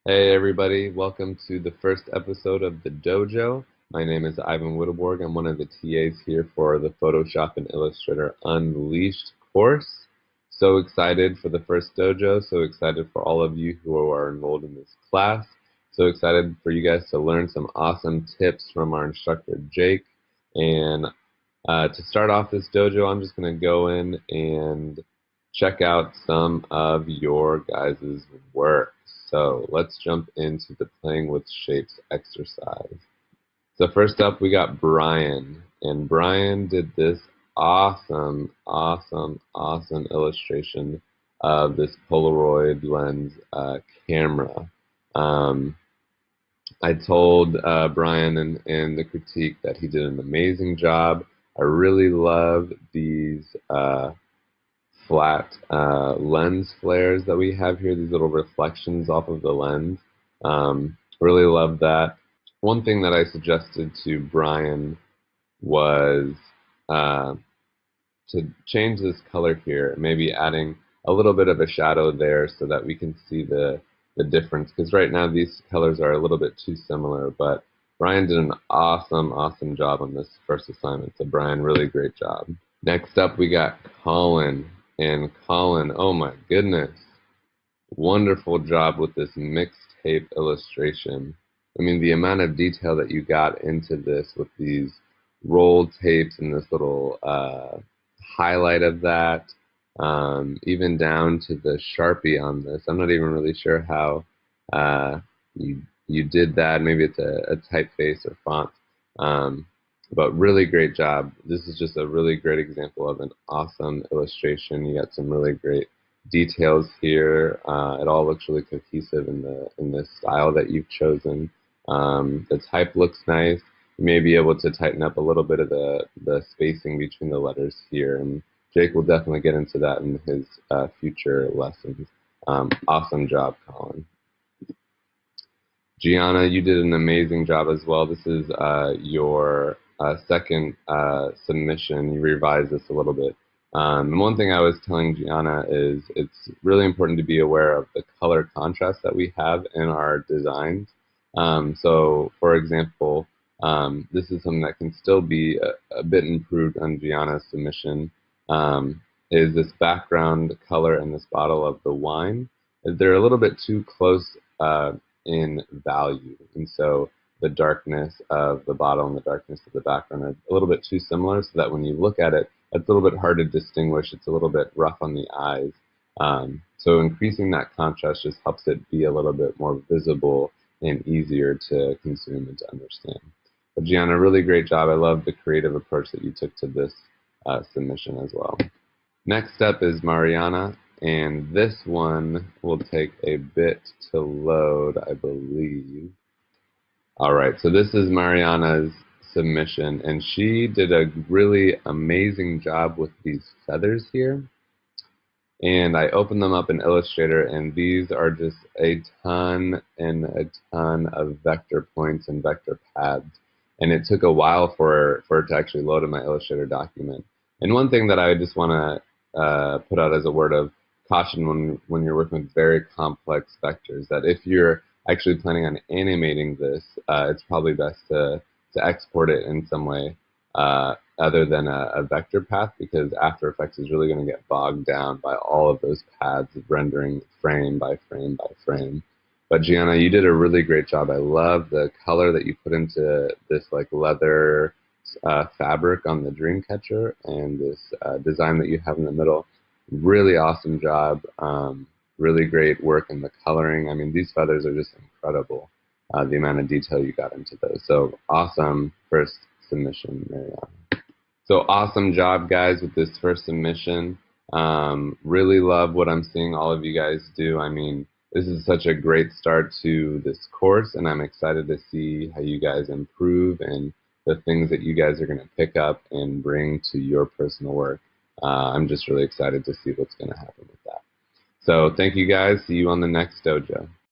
Hey everybody, welcome to the first episode of the Dojo. My name is Ivan Witteborg. I'm one of the TAs here for the Photoshop and Illustrator Unleashed course. So excited for the first dojo, so excited for all of you who are enrolled in this class. So excited for you guys to learn some awesome tips from our instructor Jake. And to start off this dojo, I'm just going to go in and check out some of your guys' work. So let's jump into the playing with shapes exercise. So first up, we got Brian. And Brian did this awesome illustration of this Polaroid lens camera. Um, I told Brian in the critique that he did an amazing job. I really love these flat lens flares that we have here, these little reflections off of the lens. Really love that. One thing that I suggested to Brian was uh, to change this color here, maybe adding a little bit of a shadow there so that we can see the difference. Because right now these colors are a little bit too similar, but Brian did an awesome job on this first assignment. So Brian, really great job. Next up, we got Colin. And Colin, oh my goodness, wonderful job with this mixed tape illustration. I mean, the amount of detail that you got into this with these rolled tapes and this little highlight of that, even down to the Sharpie on this. I'm not even really sure how you did that. Maybe it's a typeface or font. But really great job. This is just a really great example of an awesome illustration. You got some really great details here. It all looks really cohesive in the style that you've chosen. The type looks nice. You may be able to tighten up a little bit of the spacing between the letters here, and Jake will definitely get into that in his future lessons. Awesome job, Colin. Gianna, you did an amazing job as well. This is your second submission. You revised this a little bit. And one thing I was telling Gianna is it's really important to be aware of the color contrast that we have in our designs. So, for example, this is something that can still be a bit improved on Gianna's submission. Is this background color in this bottle of the wine? They're a little bit too close in value, and so the darkness of the bottle and the darkness of the background are a little bit too similar, so that when you look at it, it's a little bit hard to distinguish. It's a little bit rough on the eyes. So increasing that contrast just helps it be a little bit more visible and easier to consume and to understand. But Gianna, really great job. I love the creative approach that you took to this submission as well. Next up is Mariana, and this one will take a bit to load, I believe. All right, so this is Mariana's submission, and she did a really amazing job with these feathers here. And I opened them up in Illustrator, and these are just a ton and a ton of vector points and vector paths. And it took a while for it to actually load in my Illustrator document. And one thing that I just want to put out as a word of caution when you're working with very complex vectors, that if you're actually planning on animating this, it's probably best to export it in some way other than a vector path, because After Effects is really going to get bogged down by all of those paths rendering frame by frame by frame. But Gianna, you did a really great job. I love the color that you put into this like leather fabric on the Dreamcatcher, and this design that you have in the middle. Really awesome job. Really great work in the coloring. I mean, these feathers are just incredible. The amount of detail you got into those. So awesome first submission, Mariana. So awesome job, guys, with this first submission. Really love what I'm seeing all of you guys do. I mean, this is such a great start to this course, and I'm excited to see how you guys improve and the things that you guys are going to pick up and bring to your personal work. I'm just really excited to see what's going to happen with that. So thank you guys. See you on the next dojo.